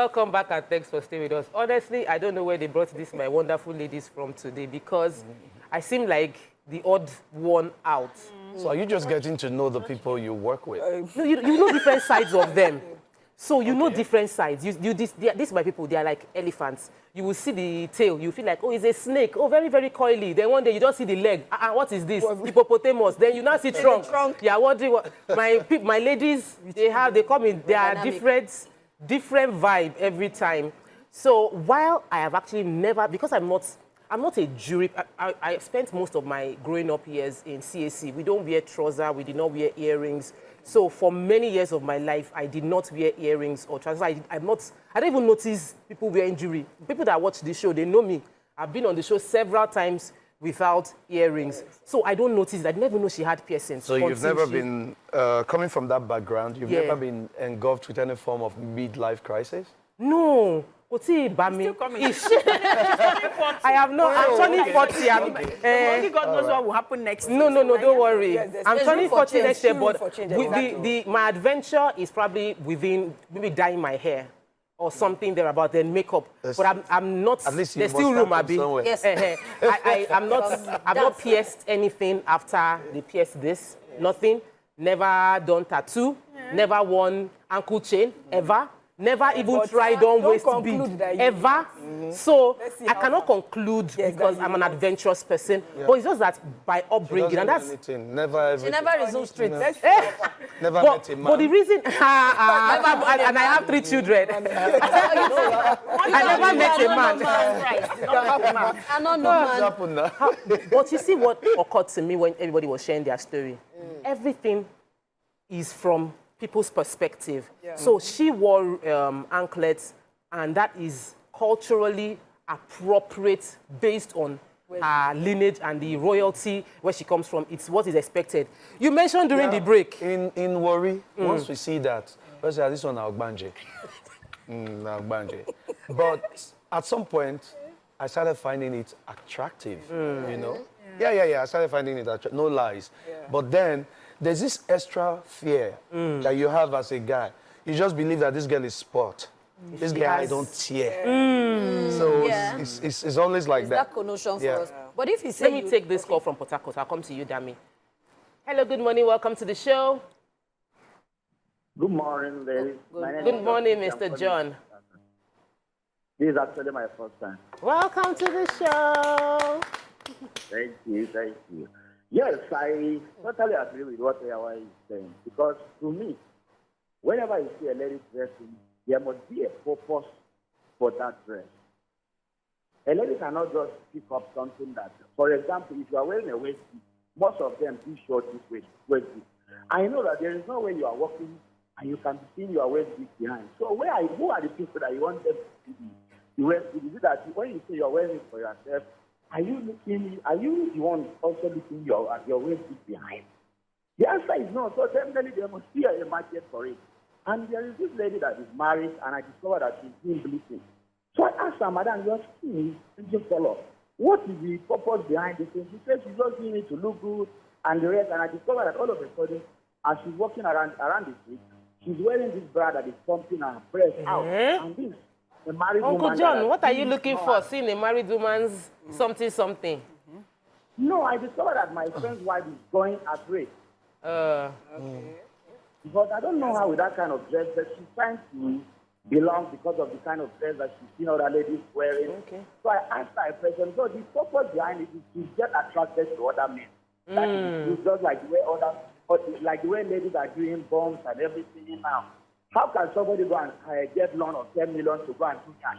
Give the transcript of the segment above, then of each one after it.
Welcome back and thanks for staying with us. Honestly, I don't know where they brought these my wonderful ladies from today because I seem like the odd one out. So are you just getting to know the people you work with? No, you know different sides of them. So you know different sides. These my people, they are like elephants. You will see the tail, you feel like, oh, it's a snake. Oh, very, very coily. Then one day you don't see the leg. What is this? Hippopotamus. Then you now see trunk. Yeah, wondering what my ladies, they come in, they are different vibe every time. So while I have actually never, because I'm not a jury, I spent most of my growing up years in CAC. We don't wear trousers, we did not wear earrings. So for many years of my life, I did not wear earrings or trousers. I don't even notice people wearing jewelry. People that watch the show, they know me. I've been on the show several times without earrings. So I don't notice that. I never know she had piercings. So you've never been, coming from that background, you've never been engulfed with any form of midlife crisis? No. I have not. I'm turning 40. Only God knows what will happen next. No, don't worry. I'm turning 40 next year, but my adventure is probably within maybe dyeing my hair or something there about then makeup. But I'm not. At least there's still room, Abby. Yes. I'm not. I've not pierced anything after they pierced this. Nothing. Never done tattoo. Never worn ankle chain ever. Never even tried on waist bead, ever. So I cannot conclude because I'm an adventurous person. But it's just that by upbringing, and that's... She never resumed street. Never met a man. But the reason... and I have 3 children. I never met a man. But you see what occurred to me when everybody was sharing their story? Everything is from people's perspective. So she wore anklets, and that is culturally appropriate based on her lineage and the royalty where she comes from. It's what is expected. You mentioned during the break. In Warri, once we see that, let's say this one Ogbanje. But at some point, I started finding it attractive, you know? Yeah, I started finding it attractive, no lies. But then, there's this extra fear that you have as a guy. You just believe that this girl is sport. This guy don't tear. So it's always like that. That connotation for us. But if you say Let me take this call from Port Harcourt. I'll come to you, Dami. Hello, good morning. Welcome to the show. Good morning, ladies. Good morning, Mr. John. This is actually my first time. Welcome to the show. Thank you. Yes, I totally agree with what Yawa is saying. Because to me, whenever you see a lady dressing, there must be a purpose for that dress. A lady cannot just pick up something that, for example, if you are wearing a waist, most of them do short this waist. I know that there is no way you are walking and you can see your waist behind. So who are the people that you want them to be? The waist, is it that when you say you are wearing it for yourself, are you the one also looking your waist behind? The answer is no. So definitely there must be a market for it. And there is this lady that is married, and I discovered that she's doing bleaching. So I asked her, Madam, your skin is changing color. What is the purpose behind this thing? She said she's just doing it to look good and the rest. And I discovered that all of a sudden, as she's walking around the street, she's wearing this bra that is pumping her breast out. And this. Uncle John, what are you looking for? Seeing a married woman's something? No, I discovered that my friend's wife is going astray. Because I don't know how with that kind of dress, but she's trying to belong because of the kind of dress that she's seen other ladies wearing. So I asked her a question. So the purpose behind it is to get attracted to other men. That is just like the way ladies are doing bombs and everything now. How can somebody go and get loan of 10 million to go and do that?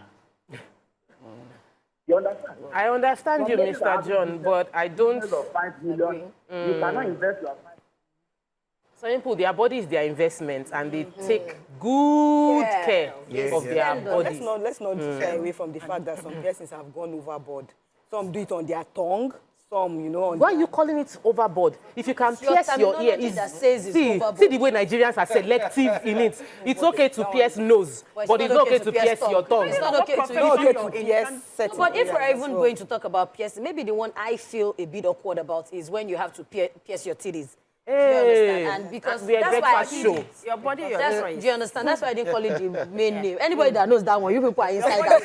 You understand? I understand you, Mr. John, but I don't... 5 million, you cannot invest your money. Some people, their body is their investment, and they take good care of their body. Let's not shy away from the fact that some persons have gone overboard. Some do it on their tongue. Some, why are you calling it overboard? If you can pierce your ear, see the way Nigerians are selective in it. It's okay to pierce nose, but it's not okay to pierce your tongue. It's not okay to pierce. But if we're even going to talk about piercing, maybe the one I feel a bit awkward about is when you have to pierce your titties. Hey, And because we are that's why I breakfast show. did it. Your body, your That's, choice. do you understand? That's why I didn't call it the main name. Anybody that knows that one, you people are inside that.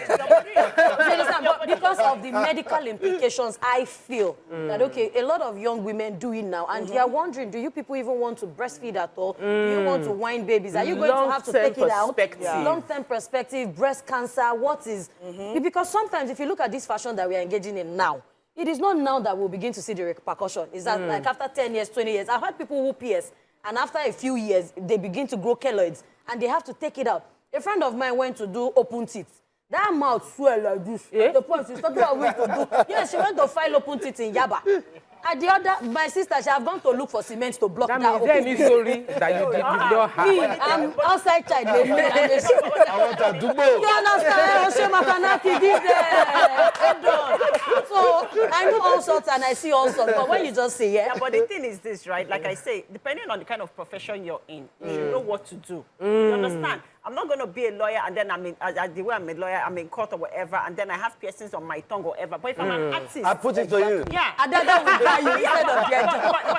Do you understand? But because of the medical implications, I feel that, okay, a lot of young women do it now, and they are wondering, do you people even want to breastfeed at all? Do you want to wind babies? Are you going to have to take it out? Long-term perspective, breast cancer, what is... Because sometimes, if you look at this fashion that we are engaging in now, it is not now that we'll begin to see the repercussion. It's that like after 10 years, 20 years. I've had people who PS, and after a few years, they begin to grow keloids, and they have to take it out. A friend of mine went to do open teeth. That mouth swell like this. At the point she's talking about what to do. Yes, she went to file open teeth in Yaba. At the other, my sister, she have gone to look for cement to block that open teeth. Sorry that you did not have. Me, I'm outside child. I want to do both. You understand? So I know all sorts and I see all sorts. But when you just say, Yeah, but the thing is this, right? Like I say, depending on the kind of profession you're in, you should know what to do. You understand? I'm not going to be a lawyer and then the way I'm a lawyer, I'm in court or whatever, and then I have piercings on my tongue or whatever. But if I'm an artist... I put it to you. Yeah. But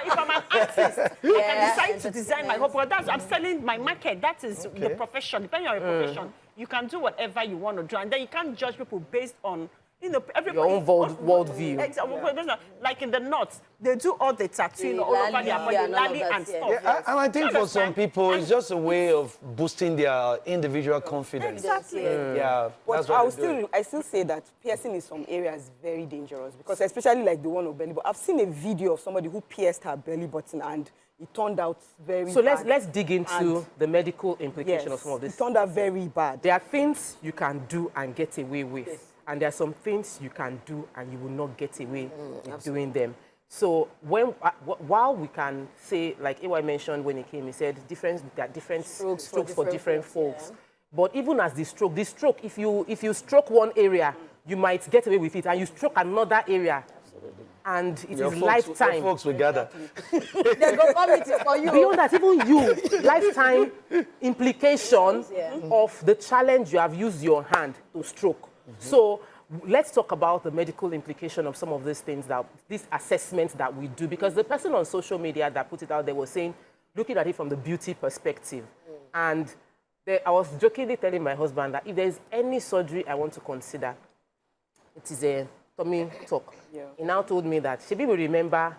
if I'm an artist, I can decide to design my whole product. I'm selling my market. That is the profession. Depending on your profession, you can do whatever you want to do. And then you can't judge people based on... your own worldview. Exactly. Like in the North, they do all the tattooing all over their body, lali and stuff. Yeah, and I think for some people, it's just a way of boosting their individual confidence. Exactly. Yeah, But I still say that piercing in some areas very dangerous because especially like the one of belly button. I've seen a video of somebody who pierced her belly button and it turned out very So bad. let's dig into the medical implication of some of this. It turned out very bad. There are things you can do and get away with. Yes. And there are some things you can do and you will not get away with doing them. So while we can say, like AY mentioned when he came, he said there are different strokes for different folks. Yeah. But even as the stroke, if you stroke one area, you might get away with it, and you stroke another area, and it is lifetime. Your folks will gather. They go committee for you. Beyond that, even you, lifetime implication of the challenge you have used your hand to stroke. So let's talk about the medical implication of some of these things, these assessments that we do, because the person on social media that put it out there was saying, looking at it from the beauty perspective. And I was jokingly telling my husband that if there's any surgery I want to consider, it is a tummy tuck. Yeah. He now told me that Shebi will remember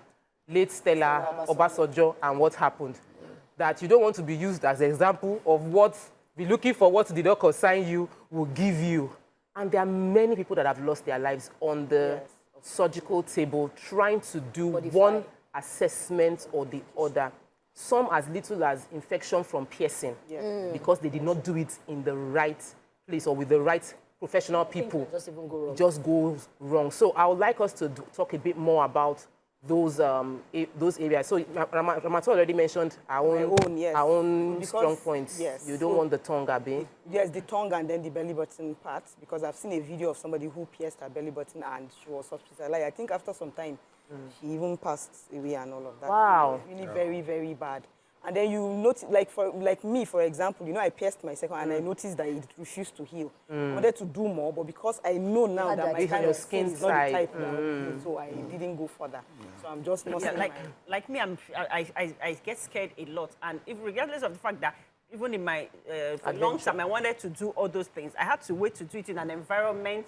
late Stella Obasanjo and what happened. That you don't want to be used as an example of be looking for what the doctor sign you will give you. And there are many people that have lost their lives on the surgical table trying to do one assessment or the other. Some as little as infection from piercing because they did not do it in the right place or with the right professional people. It just goes wrong. So I would like us to talk a bit more about those areas. So Ramatu already mentioned our own strong points. Yes. You don't want the tongue, Abi? Yes, the tongue and then the belly button part, because I've seen a video of somebody who pierced her belly button and she was hospitalized. I think after some time, she even passed away and all of that. Wow. It was really very, very bad. And then you notice, like me, for example, you know, I pierced my second and I noticed that it refused to heal. I wanted to do more, but because I know now that my kind of skin is not the type now, so I didn't go further. So I'm just not like me, I get scared a lot. And regardless of the fact that even in my for a long time, I wanted to do all those things, I had to wait to do it in an environment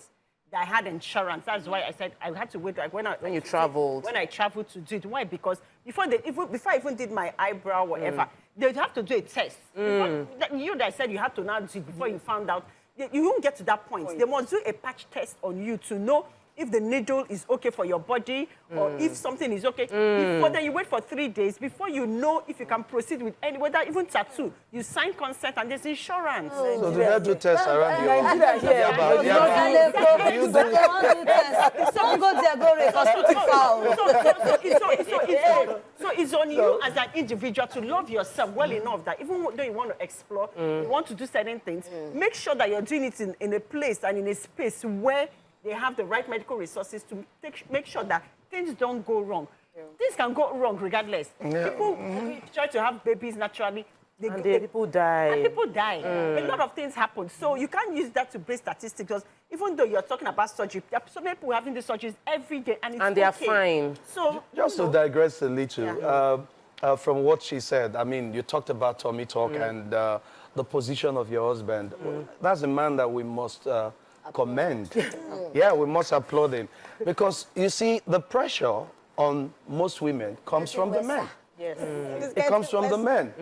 that I had insurance. That's why I said I had to wait. Like when I traveled to do it. Why? Because before I even did my eyebrow, whatever, they'd have to do a test. You that said you had to now do it before you found out. You won't get to that point. They must do a patch test on you to know if the needle is okay for your body or if something is okay. Before then you wait for 3 days before you know if you can proceed with whether even tattoo. You sign consent and there's insurance. So do they do tests around you? Some go there, go So it's on you as an individual to love yourself well enough that even though you want to explore, you want to do certain things, make sure that you're doing it in a place and in a space where they have the right medical resources to make sure that things don't go wrong. Things can go wrong regardless. People try to have babies naturally. People die. And people die. A lot of things happen. So you can't use that to base statistics because even though you're talking about surgery, there are so many people having these surgeries every day and it's they are fine. So just to digress a little, from what she said, I mean, you talked about tummy talk and the position of your husband. That's a man that we must commend. Yeah, we must applaud him. Because, you see, the pressure on most women comes from the men. Yes. It comes from the men.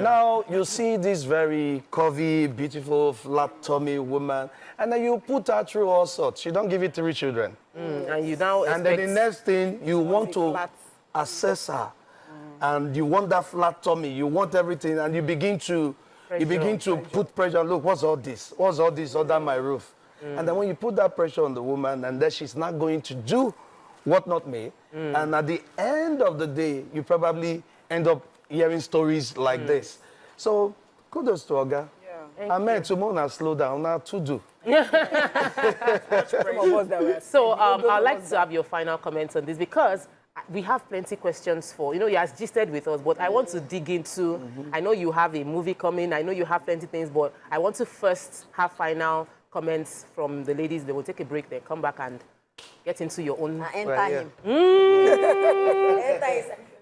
Now, you see this very curvy, beautiful, flat tummy woman, and then you put her through all sorts. You don't give it 3 children. And you now And then the next thing, you want to assess her. And you want that flat tummy, you want everything, and you begin to put pressure. Look, what's all this? What's all this under my roof? And then when you put that pressure on the woman, and then she's not going to do what not me, and at the end of the day, you probably end up hearing stories like this. So, kudos to Oga. Yeah. Amen. Tomorrow, slow down. Now, to do. So, I'd like to have your final comments on this because we have plenty questions for, you has gisted with us, but I want to dig into, I know you have a movie coming, I know you have plenty things, but I want to first have final comments from the ladies. They will take a break, then come back and get into your own. Enter him.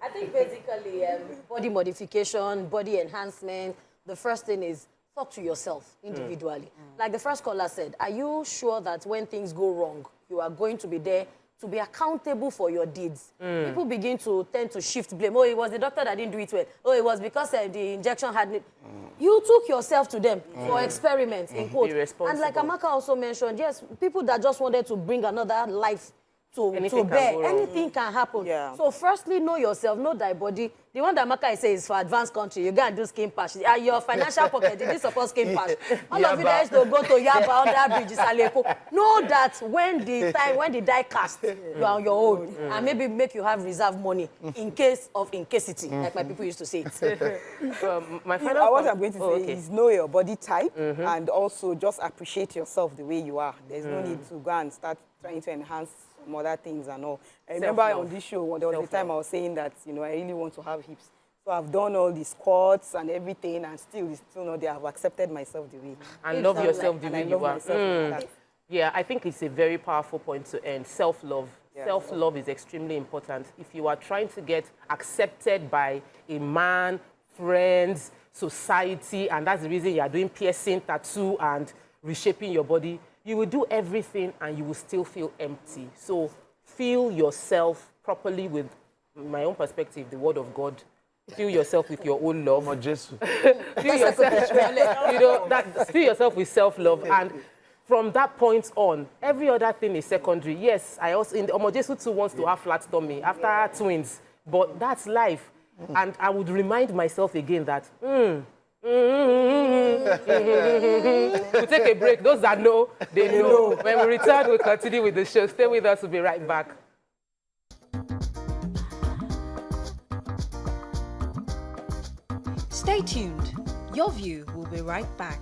I think basically body modification, body enhancement, the first thing is talk to yourself individually. Like the first caller said, are you sure that when things go wrong, you are going to be there to be accountable for your deeds? People begin to tend to shift blame. Oh, it was the doctor that didn't do it well. Oh, it was because the injection had... You took yourself to them for experiments, in quotes. And like Amaka also mentioned, yes, people that just wanted to bring another life to bear. Anything can happen. Yeah. So firstly, know yourself, know thy body. The one that Amaka says is for advanced country. You go and do skin patch. Your financial pocket, did this support skin patch? All of you guys to go to Yaba on that bridge, Aleko. Know that when the die cast, you are on your own. And maybe make you have reserve money in case of incasity, like my people used to say it. My final what I'm going to say is know your body type and also just appreciate yourself the way you are. There's no need to go and start trying to enhance some other things and all. I remember on this show, there was a time I was saying that, I really want to have hips. So I've done all the squats and everything, and it's still not there. I've accepted myself the way. And love yourself the way you are. Yeah, I think it's a very powerful point to end. Self-love. Yeah. Self-love is extremely important. If you are trying to get accepted by a man, friends, society, and that's the reason you are doing piercing, tattoo, and reshaping your body, you will do everything and you will still feel empty. So feel yourself properly with, my own perspective, the word of God. Feel yourself with your own love. Feel yourself with self-love. And from that point on, every other thing is secondary. Yes, I also, in the Omojesu too wants to have flat tummy after twins, but that's life. And I would remind myself again that, we'll take a break. Those that know, they know. When we return, we'll continue with the show. Stay with us. We'll be right back. Stay tuned. Your View will be right back.